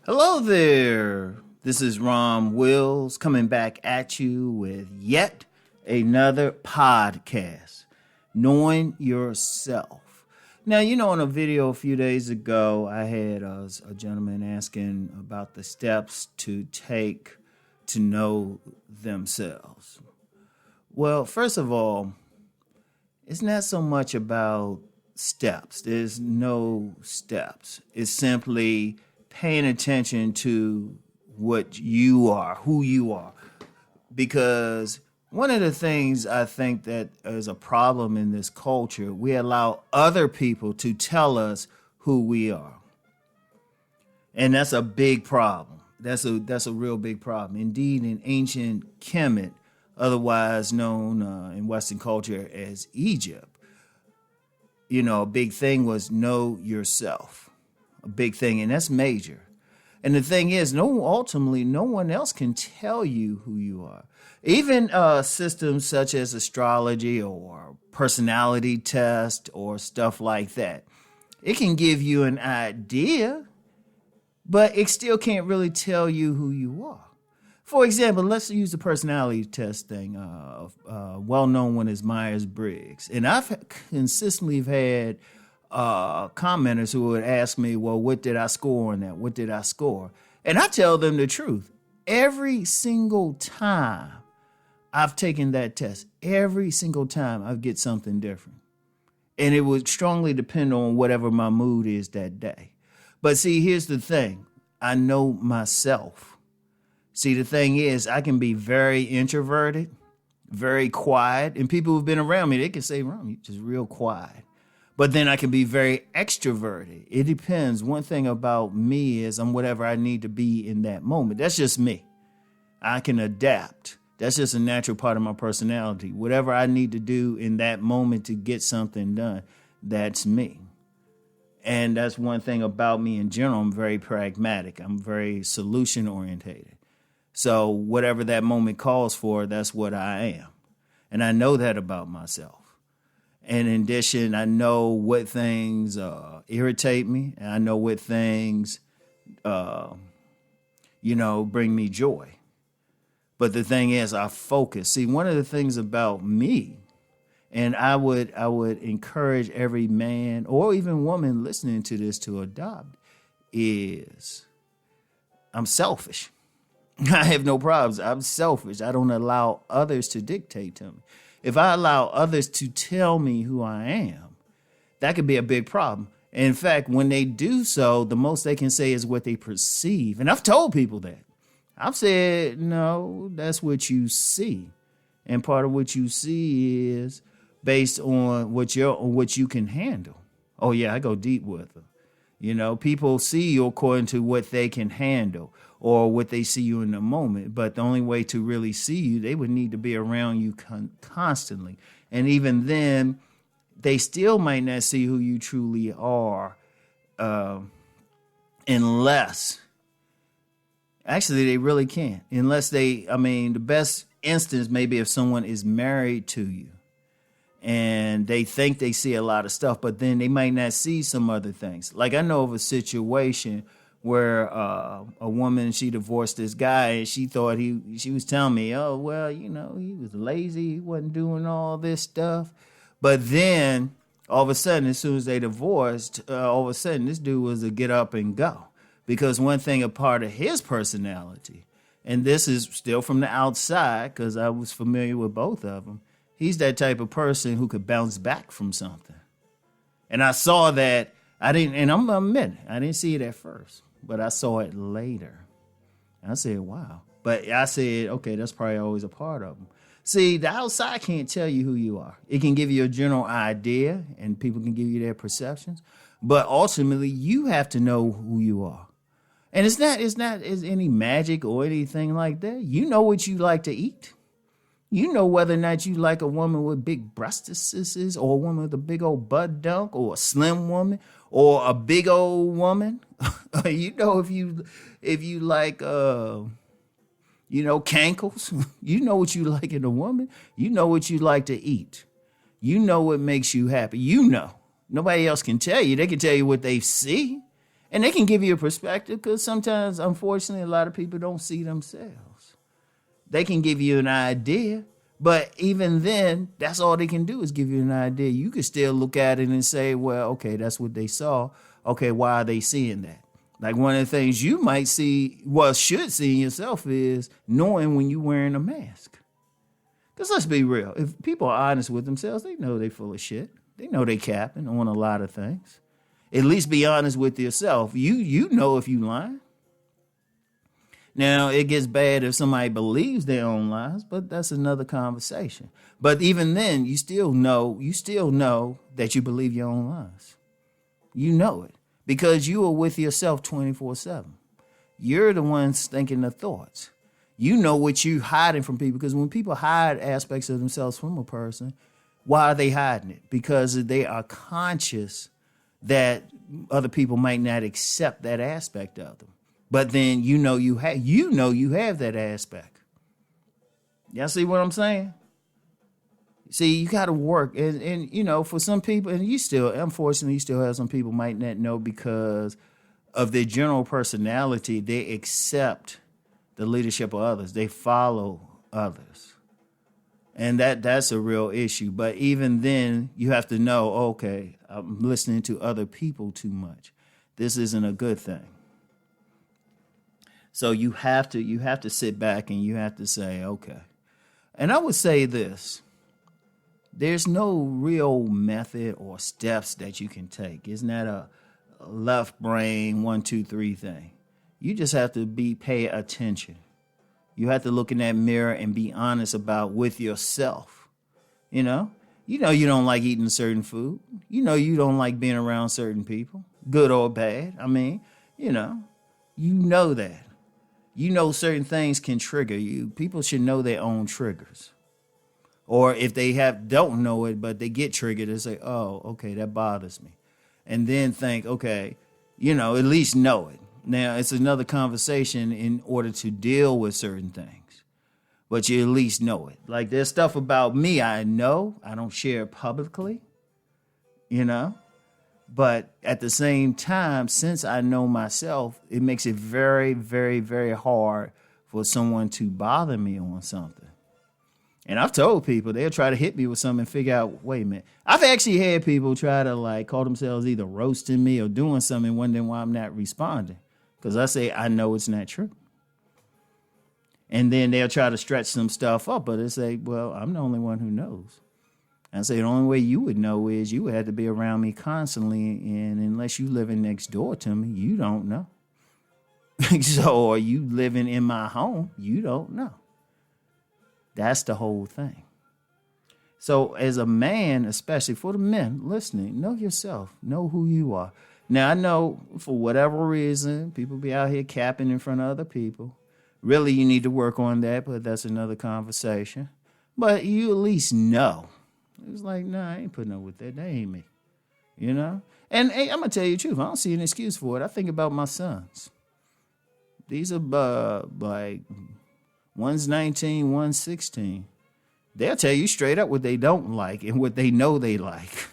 Hello there. This is Rom Wills coming back at you with yet another podcast, Knowing Yourself. Now, in a video a few days ago, I had a gentleman asking about the steps to take to know themselves. Well, first of all, it's not so much about steps. There's no steps. It's simply paying attention to what you are, who you are. Because one of the things I think that is a problem in this culture, we allow other people to tell us who we are. And that's a big problem. That's a real big problem. Indeed, in ancient Kemet, otherwise known in Western culture as Egypt, a big thing was know yourself. A big thing, and that's major. And the thing is, ultimately, no one else can tell you who you are. Even systems such as astrology or personality test or stuff like that, it can give you an idea, but it still can't really tell you who you are. For example, let's use the personality test thing. Well-known one is Myers-Briggs. And I've consistently had commenters who would ask me, well, what did I score on that? What did I score? And I tell them the truth. Every single time I've taken that test, every single time I get something different. And it would strongly depend on whatever my mood is that day. But see, here's the thing. I know myself. See, the thing is, I can be very introverted, very quiet. And people who've been around me, they can say, Ron, you're just real quiet. But then I can be very extroverted. It depends. One thing about me is I'm whatever I need to be in that moment. That's just me. I can adapt. That's just a natural part of my personality. Whatever I need to do in that moment to get something done, that's me. And that's one thing about me in general. I'm very pragmatic. I'm very solution orientated. So whatever that moment calls for, that's what I am. And I know that about myself. And in addition, I know what things irritate me, and I know what things, bring me joy. But the thing is, I focus. See, one of the things about me, and I would encourage every man or even woman listening to this to adopt, is I'm selfish. I have no problems. I'm selfish. I don't allow others to dictate to me. If I allow others to tell me who I am, that could be a big problem. In fact, when they do so, the most they can say is what they perceive. And I've told people that. I've said, no, that's what you see. And part of what you see is based on what you can handle. Oh, yeah, I go deep with them. People see you according to what they can handle or what they see you in the moment. But the only way to really see you, they would need to be around you constantly. And even then, they still might not see who you truly are unless, actually, they really can't. Unless the best instance maybe if someone is married to you and they think they see a lot of stuff, but then they might not see some other things. Like I know of a situation where a woman, she divorced this guy and she thought she was telling me, oh, well, he was lazy. He wasn't doing all this stuff. But then all of a sudden, as soon as they divorced, all of a sudden this dude was a get up and go. Because one thing, a part of his personality, and this is still from the outside because I was familiar with both of them, he's that type of person who could bounce back from something. And I saw that. I'm admitting, I didn't see it at first. But I saw it later. I said, wow. But I said, okay, that's probably always a part of them. See, the outside can't tell you who you are. It can give you a general idea, and people can give you their perceptions. But ultimately, you have to know who you are. And it's not any magic or anything like that. You know what you like to eat. You know whether or not you like a woman with big breastises or a woman with a big old butt dunk or a slim woman or a big old woman. You know if you like cankles. You know what you like in a woman. You know what you like to eat. You know what makes you happy. You know. Nobody else can tell you. They can tell you what they see. And they can give you a perspective because sometimes, unfortunately, a lot of people don't see themselves. They can give you an idea, but even then, that's all they can do is give you an idea. You could still look at it and say, well, okay, that's what they saw. Okay, why are they seeing that? Like one of the things you might see, well, should see in yourself is knowing when you're wearing a mask. Because let's be real. If people are honest with themselves, they know they're full of shit. They know they capping on a lot of things. At least be honest with yourself. You know if you lying. Now, it gets bad if somebody believes their own lies, but that's another conversation. But even then, you still know that you believe your own lies. You know it because you are with yourself 24/7. You're the ones thinking the thoughts. You know what you're hiding from people because when people hide aspects of themselves from a person, why are they hiding it? Because they are conscious that other people might not accept that aspect of them. But then you know you have that aspect. Y'all see what I'm saying? See, you got to work. And, you know, for some people, and unfortunately, you still have some people might not know because of their general personality, they accept the leadership of others. They follow others. And that's a real issue. But even then, you have to know, okay, I'm listening to other people too much. This isn't a good thing. So you have to sit back and you have to say, okay. And I would say this. There's no real method or steps that you can take. It's not a left brain 1, 2, 3 thing. You just have to pay attention. You have to look in that mirror and be honest with yourself. You know you don't like eating certain food. You know you don't like being around certain people, good or bad. I mean, you know that. You know certain things can trigger you. People should know their own triggers. Or if they don't know it, but they get triggered, they say, oh, okay, that bothers me. And then think, okay, at least know it. Now, it's another conversation in order to deal with certain things. But you at least know it. Like there's stuff about me I know. I don't share it publicly, But at the same time, since I know myself, it makes it very, very, very hard for someone to bother me on something. And I've told people they'll try to hit me with something and figure out, wait a minute. I've actually had people try to call themselves either roasting me or doing something and wondering why I'm not responding. Because I say, I know it's not true. And then they'll try to stretch some stuff up, but they say, well, I'm the only one who knows. I say the only way you would know is you would have to be around me constantly, and unless you living next door to me, you don't know. So, are you living in my home? You don't know. That's the whole thing. So, as a man, especially for the men listening, know yourself, know who you are. Now, I know for whatever reason, people be out here capping in front of other people. Really, you need to work on that, but that's another conversation. But you at least know. It's like, nah, I ain't putting up with that. That ain't me. And hey, I'm going to tell you the truth. I don't see an excuse for it. I think about my sons. These are one's 19, one's 16. They'll tell you straight up what they don't like and what they know they like.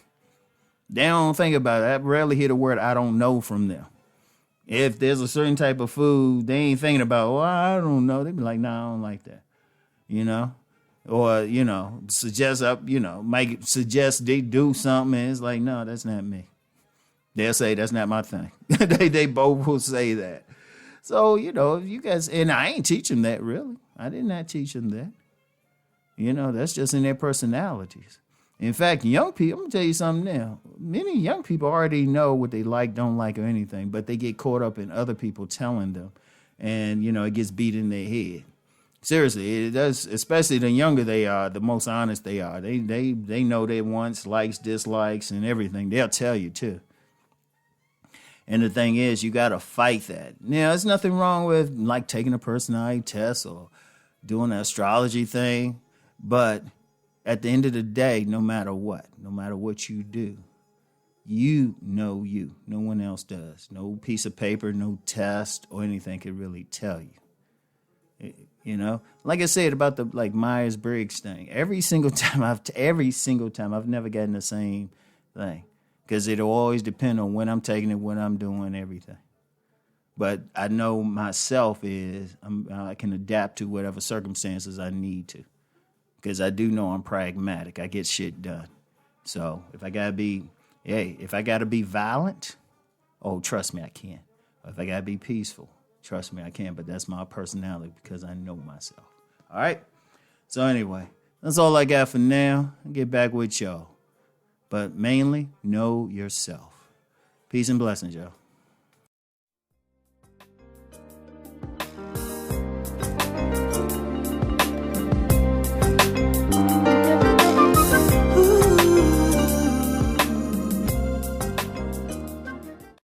They don't think about it. I rarely hear the word I don't know from them. If there's a certain type of food, they ain't thinking about, well, I don't know. They be like, nah, I don't like that. Or, might suggest they do something and it's like, no, that's not me. They'll say, that's not my thing. they both will say that. So, you guys, and I ain't teach them that really. I did not teach them that. That's just in their personalities. In fact, young people, I'm going to tell you something now. Many young people already know what they like, don't like, or anything, but they get caught up in other people telling them. And, it gets beat in their head. Seriously, it does, especially the younger they are, the most honest they are. They know their wants, likes, dislikes, and everything. They'll tell you, too. And the thing is, you got to fight that. Now, there's nothing wrong with, taking a personality test or doing an astrology thing. But at the end of the day, no matter what you do, you know you. No one else does. No piece of paper, no test or anything can really tell you. Like I said about the Myers-Briggs thing. Every single time I've never gotten the same thing because it'll always depend on when I'm taking it, what I'm doing, everything. But I know myself I can adapt to whatever circumstances I need to. Because I do know I'm pragmatic. I get shit done. So if I gotta be violent, oh, trust me, I can. Or if I gotta be peaceful, trust me, I can. But that's my personality because I know myself. All right? So anyway, that's all I got for now. I'll get back with y'all. But mainly, know yourself. Peace and blessings, y'all.